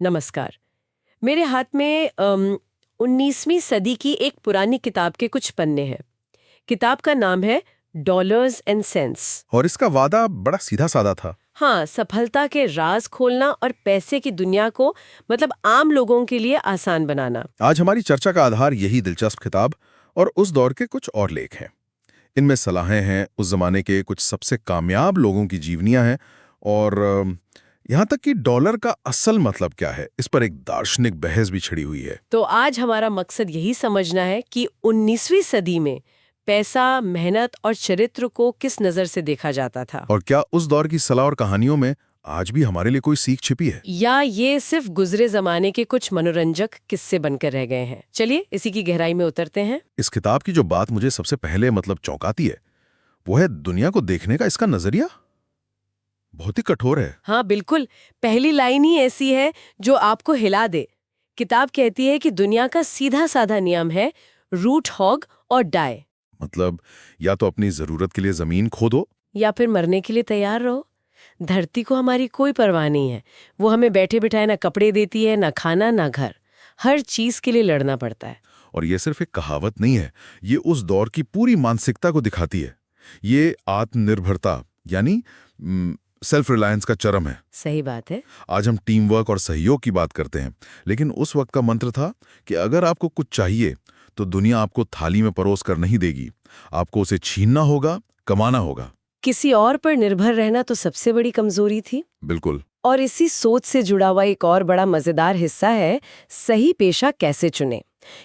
नमस्कार। मेरे हाथ में 19वीं सदी की एक पुरानी किताब के कुछ पन्ने हैं। किताब का नाम है डॉलर्स एंड सेंस। और इसका वादा बड़ा सीधा साधा था। हाँ, सफलता के राज खोलना और पैसे की दुनिया को मतलब आम लोगों के लिए आसान बनाना। आज हमारी चर्चा का आधार यही दिलचस्प किताब और उस दौर के कुछ और लेख हैं। इनमें सलाहें हैं, उस जमाने के कुछ सबसे कामयाब लोगों की जीवनियां हैं और यहाँ तक कि डॉलर का असल मतलब क्या है, इस पर एक दार्शनिक बहस भी छिड़ी हुई है। तो आज हमारा मकसद यही समझना है कि 19वीं सदी में पैसा, मेहनत और चरित्र को किस नजर से देखा जाता था। और क्या उस दौर की सलाह और कहानियों में आज भी हमारे लिए कोई सीख छिपी है? या ये सिर्फ गुजरे जमाने के कुछ मनोरंजक किस्से बनकर रह गए हैं। चलिए इसी की गहराई में उतरते हैं। इस किताब की जो बात मुझे सबसे पहले चौंकाती है, वो है दुनिया को देखने का इसका नजरिया। बहुत ही कठोर है। हाँ बिल्कुल, पहली लाइन ही ऐसी है जो आपको हिला दे। किताब कहती है कि दुनिया का सीधा साधा नियम है रूट हॉग और डाई। मतलब या तो अपनी जरूरत के लिए जमीन खोदो या फिर मरने के लिए तैयार रहो। धरती को हमारी कोई परवाह नहीं है। वो हमें बैठे बिठाए ना कपड़े देती है, ना खाना, ना घर। हर चीज के लिए लड़ना पड़ता है। और ये सिर्फ एक कहावत नहीं है, ये उस दौर की पूरी मानसिकता को दिखाती है। ये आत्मनिर्भरता यानी सेल्फ रिलायंस का चरम है। सही बात है। आज हम टीम वर्क और सहयोग की बात करते हैं, लेकिन उस वक्त का मंत्र था कि अगर आपको कुछ चाहिए तो दुनिया आपको थाली में परोस कर नहीं देगी, आपको उसे छीनना होगा, कमाना होगा। किसी और पर निर्भर रहना तो सबसे बड़ी कमजोरी थी। बिल्कुल। और इसी सोच से जुड़ा हुआ एक और बड़ा मजेदार हिस्सा है सही पेशा कैसे चुने।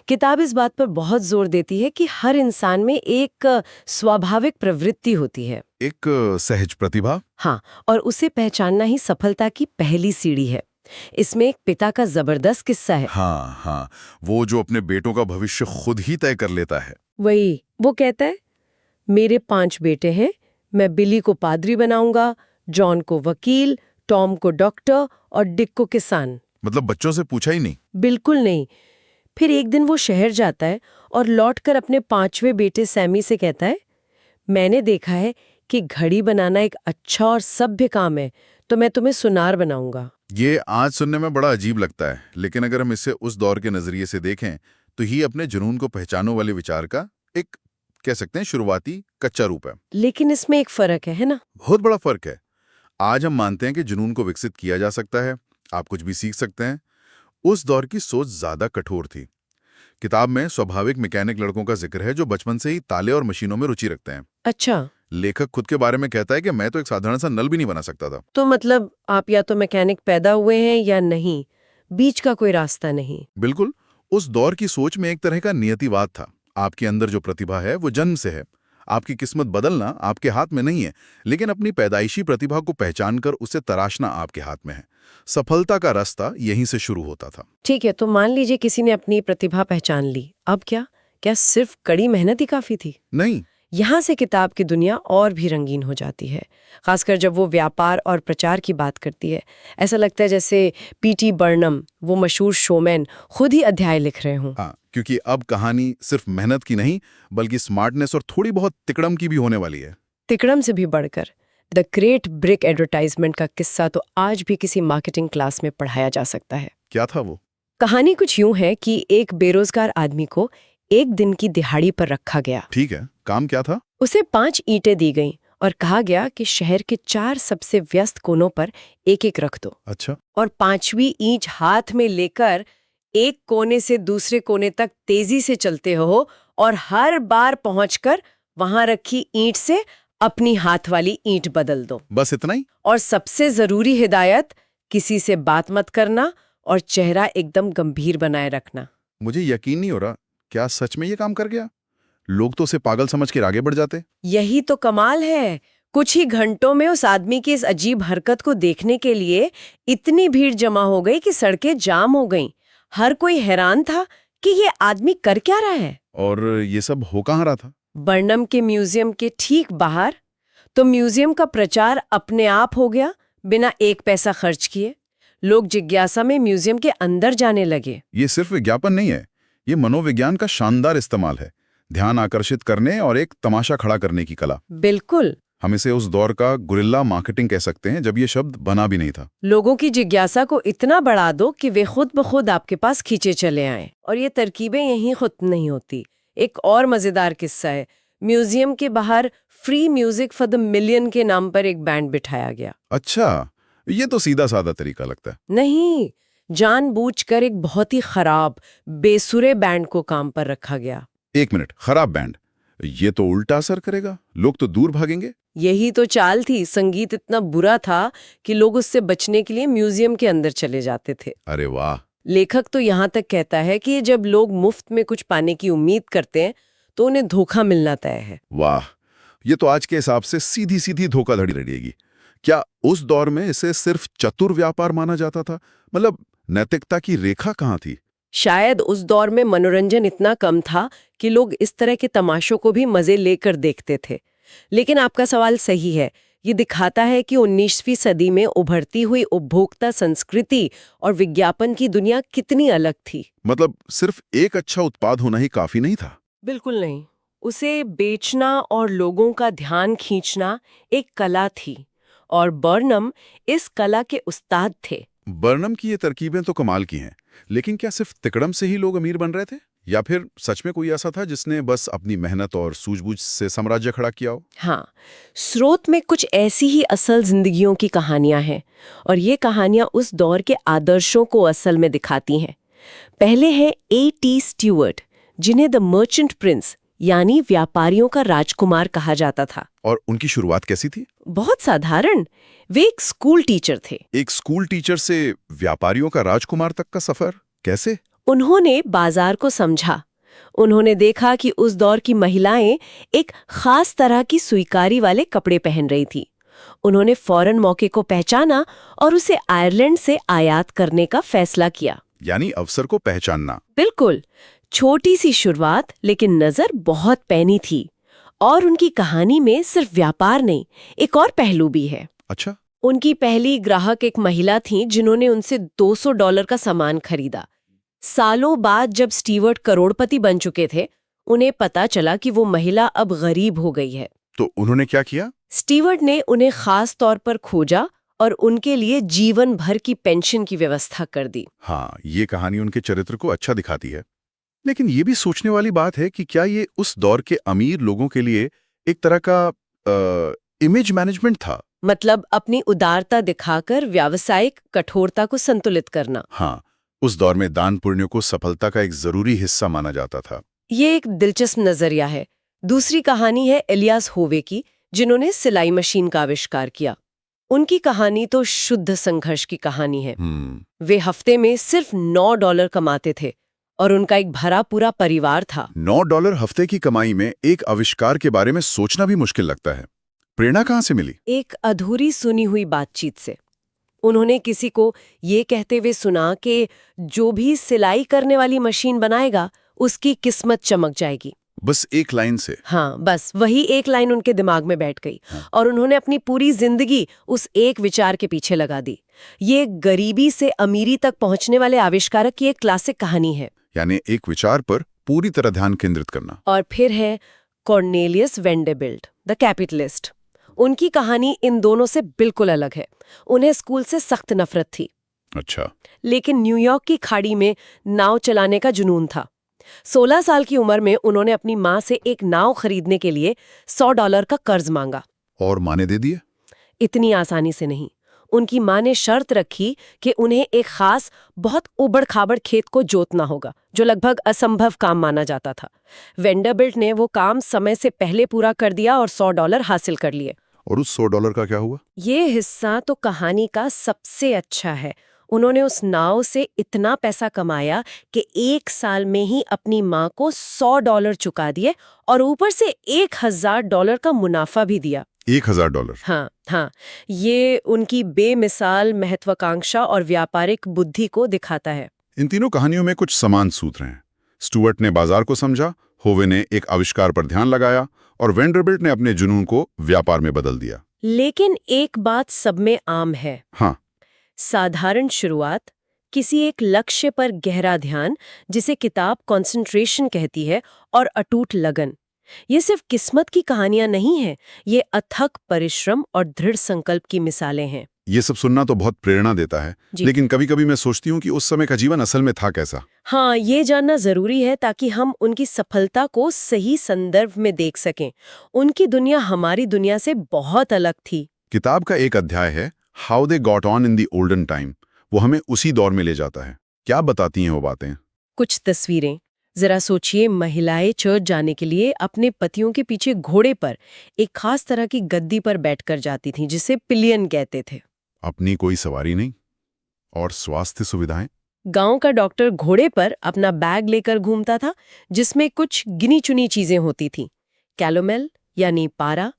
किताब इस बात पर बहुत जोर देती है कि हर इंसान में एक स्वाभाविक प्रवृत्ति होती है, एक सहज प्रतिभा। हाँ, और उसे पहचानना ही सफलता की पहली सीढ़ी है। इसमें एक पिता का जबरदस्त किस्सा है। हाँ, वो जो अपने बेटों का भविष्य खुद ही तय कर लेता है। वो कहता है, मेरे 5 बेटे हैं, मैं बिली को पादरी बनाऊंगा, जॉन को वकील, टॉम को डॉक्टर और डिक को किसान। मतलब बच्चों से पूछा ही नहीं? बिल्कुल नहीं। फिर एक दिन वो शहर जाता है और लौटकर अपने 5वें बेटे सैमी से कहता है, मैंने देखा है कि घड़ी बनाना एक अच्छा और सभ्य काम है, तो मैं तुम्हें सुनार बनाऊंगा। ये आज सुनने में बड़ा अजीब लगता है, लेकिन अगर हम इसे उस दौर के नजरिए से देखें तो ये अपने जुनून को पहचानो वाले विचार का एक, कह सकते हैं, शुरुआती कच्चा रूप है। लेकिन इसमें एक फर्क है ना? बहुत बड़ा फर्क है। आज हम मानते हैं कि जुनून को विकसित किया जा सकता है, आप कुछ भी सीख सकते हैं। उस दौर की सोच ज्यादा कठोर थी। किताब में स्वाभाविक मैकेनिक लड़कों का जिक्र है जो बचपन से ही ताले और मशीनों में रुचि रखते हैं। अच्छा। लेखक खुद के बारे में कहता है कि मैं तो एक साधारण सा नल भी नहीं बना सकता था। तो मतलब आप या तो मैकेनिक पैदा हुए हैं या नहीं, बीच का कोई रास्ता नहीं। बिल्कुल। उस दौर की सोच में एक तरह का नियतिवाद था। आपके अंदर जो प्रतिभा है वो जन्म से है, आपकी किस्मत बदलना आपके हाथ में नहीं है, लेकिन अपनी पैदाइशी प्रतिभा को पहचानकर उसे तराशना आपके हाथ में है। सफलता का रास्ता यहीं से शुरू होता था। ठीक है, तो मान लीजिए किसी ने अपनी प्रतिभा पहचान ली, अब क्या? क्या सिर्फ कड़ी मेहनत ही काफी थी? नहीं। यहाँ से किताब की दुनिया और भी रंगीन हो जाती है, खासकर जब वो व्यापार और प्रचार की बात करती है। ऐसा लगता है जैसे पीटी बर्नम, वो मशहूर शोमैन, खुद ही अध्याय लिख रहे हों। हाँ, क्योंकि अब कहानी सिर्फ मेहनत की नहीं बल्कि स्मार्टनेस और थोड़ी बहुत तिकड़म की भी होने वाली है। तिकड़म से भी बढ़कर द ग्रेट ब्रिक एडवर्टाइजमेंट का किस्सा तो आज भी किसी मार्केटिंग क्लास में पढ़ाया जा सकता है। क्या था वो? कहानी कुछ यूं है कि एक बेरोजगार आदमी को एक दिन की दिहाड़ी पर रखा गया। ठीक है, काम क्या था? उसे 5 ईंटें दी गईं और कहा गया कि शहर के 4 सबसे व्यस्त कोनों पर एक एक रख दो। अच्छा। और 5वीं ईंट हाथ में लेकर एक कोने से दूसरे कोने तक तेजी से चलते हो और हर बार पहुंचकर वहां रखी ईंट से अपनी हाथ वाली ईंट बदल दो। बस इतना ही? और सबसे जरूरी हिदायत, किसी से बात मत करना और चेहरा एकदम गंभीर बनाए रखना। मुझे यकीन नहीं हो रहा, क्या सच में ये काम कर गया? लोग तो उसे पागल समझ के आगे बढ़ जाते। यही तो कमाल है। कुछ ही घंटों में उस आदमी की इस अजीब हरकत को देखने के लिए इतनी भीड़ जमा हो गई कि सड़कें जाम हो गईं। हर कोई हैरान था कि ये आदमी कर क्या रहा है। और ये सब हो कहाँ रहा था? बर्नम के म्यूजियम के ठीक बाहर। तो म्यूजियम का प्रचार अपने आप हो गया, बिना एक पैसा खर्च किए। लोग जिज्ञासा में म्यूजियम के अंदर जाने लगे। ये सिर्फ विज्ञापन नहीं है, ये मनोविज्ञान का शानदार इस्तेमाल है। ध्यान आकर्षित करने और एक तमाशा खड़ा करने की कला। बिल्कुल। हम इसे उस दौर का गुरिल्ला मार्केटिंग कह सकते हैं, जब ये शब्द बना भी नहीं था। लोगों की जिज्ञासा को इतना बढ़ा दो कि वे खुद ब खुद आपके पास खींचे चले आएं। और ये तरकीबें यहीं खत्म नहीं होती। एक और मजेदार किस्सा है। म्यूजियम के बाहर free music for the million के नाम पर एक बैंड बिठाया गया। अच्छा, ये तो सीधा साधा तरीका लगता है। नहीं, जानबूझकर एक बहुत ही खराब बेसुरे बैंड को काम पर रखा गया। 1 मिनट, खराब बैंड, ये तो उल्टा असर करेगा, लोग तो दूर भागेंगे। यही तो चाल थी। संगीत इतना बुरा था कि लोग उससे बचने के लिए म्यूजियम के अंदर चले जाते थे। अरे वाह। लेखक तो यहाँ तक कहता है कि जब लोग मुफ्त में कुछ पाने की उम्मीद करते हैं तो उन्हें धोखा मिलना तय है। वाह, ये तो आज के हिसाब से सीधी सीधी धोखाधड़ी रहेगी। क्या उस दौर में इसे सिर्फ चतुर व्यापार माना जाता था? मतलब नैतिकता की रेखा कहाँ थी? शायद उस दौर में मनोरंजन इतना कम था कि लोग इस तरह के तमाशों को भी मजे लेकर देखते थे। लेकिन आपका सवाल सही है। ये दिखाता है कि 19वीं सदी में उभरती हुई उपभोक्ता संस्कृति और विज्ञापन की दुनिया कितनी अलग थी। मतलब सिर्फ एक अच्छा उत्पाद होना ही काफी नहीं था। बिल्कुल नहीं। उसे बेचना और लोगों का ध्यान खींचना एक कला थी, और बर्नम इस कला के उस्ताद थे। बर्नम की ये तरकीबें तो कमाल की हैं, लेकिन क्या सिर्फ तिकड़म से ही लोग अमीर बन रहे थे, या फिर सच में कोई ऐसा था जिसने बस अपनी मेहनत और सूझबूझ से साम्राज्य खड़ा किया हो? हाँ, स्रोत में कुछ ऐसी ही असल जिंदगियों की कहानियां हैं, और ये कहानियां उस दौर के आदर्शों को असल में दिखाती हैं। पहले है A.T. स्ट्यूअर्ट, जिन्हें द मर्चेंट प्रिंस यानी व्यापारियों का राजकुमार कहा जाता था। और उनकी शुरुआत कैसी थी? बहुत साधारण। वे एक स्कूल टीचर थे। एक स्कूल टीचर से व्यापारियों का राजकुमार तक का सफर कैसे? उन्होंने बाजार को समझा। उन्होंने देखा कि उस दौर की महिलाएं एक खास तरह की स्वीकारी वाले कपड़े पहन रही थी। उन्होंने फौरन मौके को पहचाना और उसे आयरलैंड से आयात करने का फैसला किया। यानी अवसर को पहचानना। बिल्कुल। छोटी सी शुरुआत, लेकिन नजर बहुत पैनी थी। और उनकी कहानी में सिर्फ व्यापार नहीं, एक और पहलू भी है। अच्छा। उनकी पहली ग्राहक एक महिला थी जिन्होंने उनसे $200 का सामान खरीदा। सालों बाद जब स्टीवर्ट करोड़पति बन चुके थे, उन्हें पता चला कि वो महिला अब गरीब हो गई है। तो उन्होंने क्या किया? स्टीवर्ट ने उन्हें खास तौर पर खोजा और उनके लिए जीवन भर की पेंशन की व्यवस्था कर दी। हाँ, ये कहानी उनके चरित्र को अच्छा दिखाती है। लेकिन ये भी सोचने वाली बात है कि क्या ये उस दौर के अमीर लोगों के लिए एक तरह का इमेज मैनेजमेंट था? मतलब अपनी उदारता दिखाकर व्यावसायिक कठोरता को संतुलित करना। हाँ, उस दौर में दान पुण्य को सफलता का एक जरूरी हिस्सा माना जाता था। ये एक दिलचस्प नजरिया है। दूसरी कहानी है एलियास होवे की, जिन्होंने सिलाई मशीन का आविष्कार किया। उनकी कहानी तो शुद्ध संघर्ष की कहानी है। वे हफ्ते में सिर्फ $9 कमाते थे और उनका एक भरा पूरा परिवार था। $9 हफ्ते की कमाई में एक आविष्कार के बारे में सोचना भी मुश्किल लगता है। प्रेरणा कहाँ से मिली? एक अधूरी सुनी हुई बातचीत से। उन्होंने किसी को ये कहते हुए सुना कि जो भी सिलाई करने वाली मशीन बनाएगा उसकी किस्मत चमक जाएगी। बस एक लाइन से? हाँ, बस वही एक लाइन उनके दिमाग में बैठ गई। और उन्होंने अपनी पूरी जिंदगी उस एक विचार के पीछे लगा दी। ये गरीबी से अमीरी तक पहुंचने वाले आविष्कारक की एक क्लासिक कहानी है। यानी एक विचार पर पूरी तरह ध्यान केंद्रित करना। और फिर है कॉर्नेलियस वेंडरबिल्ट, द कैपिटलिस्ट। उनकी कहानी इन दोनों से बिल्कुल अलग है। उन्हें स्कूल से सख्त नफरत थी। अच्छा। लेकिन न्यूयॉर्क की खाड़ी में नाव चलाने का जुनून था। 16 साल की उम्र में उन्होंने अपनी माँ से एक नाव खरीदने के लिए $100 का कर्ज मांगा। और माँ ने दे दिए? इतनी आसानी से नहीं। उनकी माँ ने शर्त रखी कि उन्हें एक खास बहुत उबड़-खाबड़ खेत को जोतना होगा, जो लगभग असंभव काम माना जाता था। वेंडरबिल्ट ने वो काम समय से पहले पूरा कर दिया और $100 हासिल कर लिए। और उस $100 का क्या हुआ? ये हिस्सा तो कहानी का सबसे अच्छा है। उन्होंने उस नाव से इतना पैसा कमाया कि 1 साल में ही अपनी माँ को $100 चुका दिए और ऊपर से $1000 का मुनाफा भी दिया। $1000? हाँ, ये उनकी बेमिसाल महत्वाकांक्षा और व्यापारिक बुद्धि को दिखाता है। इन तीनों कहानियों में कुछ समान सूत्र हैं। स्टुअर्ट ने बाजार को समझा, होवे ने एक आविष्कार पर ध्यान लगाया और वेंडरबिल्ट ने अपने जुनून को व्यापार में बदल दिया। लेकिन एक बात सब में आम है। हाँ। साधारण शुरुआत, किसी एक लक्ष्य पर गहरा ध्यान, जिसे किताब कंसंट्रेशन कहती है, और अटूट लगन। ये सिर्फ किस्मत की कहानियां नहीं हैं, ये अथक परिश्रम और दृढ़ संकल्प की मिसालें हैं। ये सब सुनना तो बहुत प्रेरणा देता है, जी। लेकिन कभी-कभी मैं सोचती हूँ कि उस समय का जीवन असल में था कैसा। हाँ, ये जानना जरूरी है ताकि हम उनकी सफलता को सही संदर्भ में देख सकें। उनकी दुनिया हमारी दुनिया से बहुत अलग थी। किताब का एक अध्याय है how they got on in the olden time. वो हमें उसी दौर में ले जाता है। क्या बताती हैं वो बातें? कुछ तस्वीरें जरा सोचिए, महिलाएं चर्च जाने के लिए अपने पतियों के पीछे घोड़े पर एक खास तरह की गद्दी पर बैठकर जाती थीं, जिसे पिलियन कहते थे। अपनी कोई सवारी नहीं और स्वास्थ्य सुविधाएं। गांव का डॉक्टर घोड़े पर अपना बैग लेकर घूमता था, जिसमें कुछ गिनी चुनी चीजें होती थीं। कैलोमेल यानी पारा,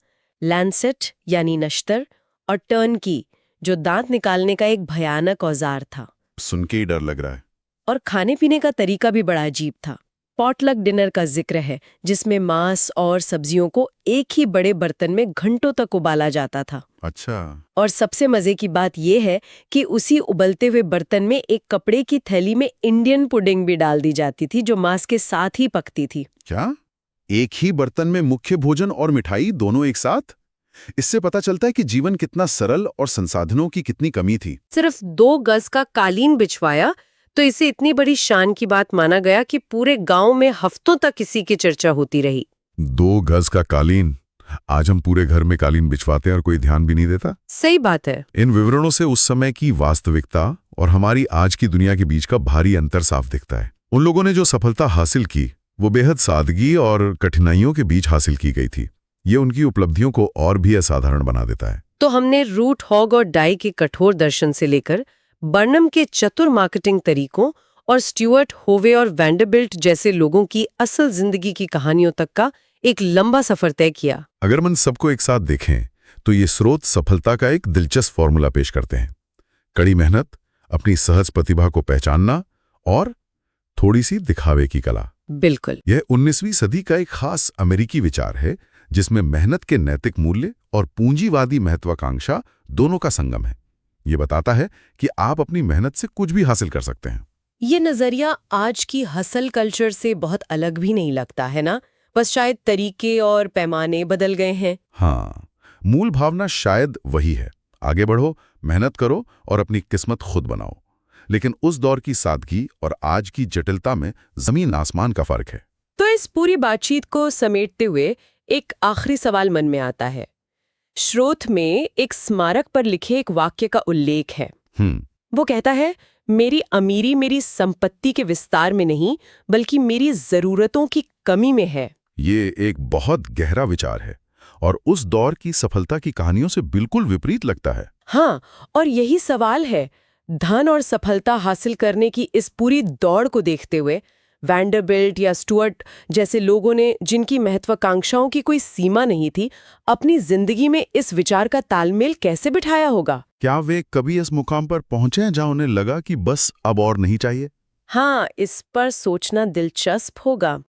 लैंसेट यानी नश्तर और टर्नकी जो दांत निकालने का एक भयानक औजार था। सुन के ही डर लग रहा है। और खाने पीने का तरीका भी बड़ा अजीब था। पॉटलक डिनर का जिक्र है, जिसमें मांस और सब्जियों को एक ही बड़े बर्तन में घंटों तक उबाला जाता था। अच्छा। और सबसे मजे की बात यह है कि उसी उबलते हुए बर्तन में एक कपड़े की थैली में इंडियन पुडिंग भी डाल दी जाती थी, जो मांस के साथ ही पकती थी। क्या एक ही बर्तन में मुख्य भोजन और मिठाई दोनों एक साथ? इससे पता चलता है कि जीवन कितना सरल और संसाधनों की कितनी कमी थी। सिर्फ 2 गज का कालीन बिछवाया तो इसे इतनी बड़ी शान की बात माना गया कि पूरे गांव में हफ्तों तक इसी की चर्चा होती रही। 2 गज का कालीन। आज हम पूरे घर में कालीन बिछवाते हैं और कोई ध्यान भी नहीं देता। सही बात है। इन विवरणों से उस समय की वास्तविकता और हमारी आज की दुनिया के बीच का भारी अंतर साफ दिखता है। उन लोगों ने जो सफलता हासिल की वो बेहद सादगी और कठिनाइयों के बीच हासिल की गई थी। ये उनकी उपलब्धियों को और भी असाधारण बना देता है। तो हमने रूट हॉग और डाई के कठोर दर्शन से लेकर बर्नम के चतुर मार्केटिंग तरीकों और स्टुअर्ट होवे और वैंडरबिल्ट जैसे लोगों की असल जिंदगी की कहानियों तक का एक लंबा सफर तय किया। अगर हम सबको एक साथ देखें तो ये स्रोत सफलता का एक दिलचस्प फॉर्मूला पेश करते हैं। कड़ी मेहनत, अपनी सहज प्रतिभा को पहचानना और थोड़ी सी दिखावे की कला। बिल्कुल। यह 19वीं सदी का एक खास अमेरिकी विचार है, जिसमें मेहनत के नैतिक मूल्य और पूंजीवादी महत्वाकांक्षा दोनों का संगम है। ये बताता है कि आप अपनी मेहनत से कुछ भी हासिल कर सकते हैं। ये नजरिया आज की हसल कल्चर से बहुत अलग भी नहीं लगता है ना? बस शायद तरीके और पैमाने बदल गए हैं। हाँ, मूल भावना शायद वही है। आगे बढ़ो, मेहनत करो और अपनी किस्मत खुद बनाओ। लेकिन उस दौर की सादगी और आज की जटिलता में जमीन आसमान का फर्क है। तो इस पूरी बातचीत को समेटते हुए एक आखिरी सवाल मन में आता है। स्रोत में एक स्मारक पर लिखे एक वाक्य का उल्लेख है। वो कहता है, मेरी अमीरी मेरी संपत्ति के विस्तार में नहीं, बल्कि मेरी जरूरतों की कमी में है। ये एक बहुत गहरा विचार है और उस दौर की सफलता की कहानियों से बिल्कुल विपरीत लगता है। हाँ, और यही सवाल है। धन और सफलता हासिल करने की इस पूरी दौड़ को देखते हुए वैंडरबिल्ट या स्टुअर्ट जैसे लोगों ने, जिनकी महत्वाकांक्षाओं की कोई सीमा नहीं थी, अपनी जिंदगी में इस विचार का तालमेल कैसे बिठाया होगा? क्या वे कभी इस मुकाम पर पहुंचे जहां उन्हें लगा कि बस अब और नहीं चाहिए? हाँ, इस पर सोचना दिलचस्प होगा।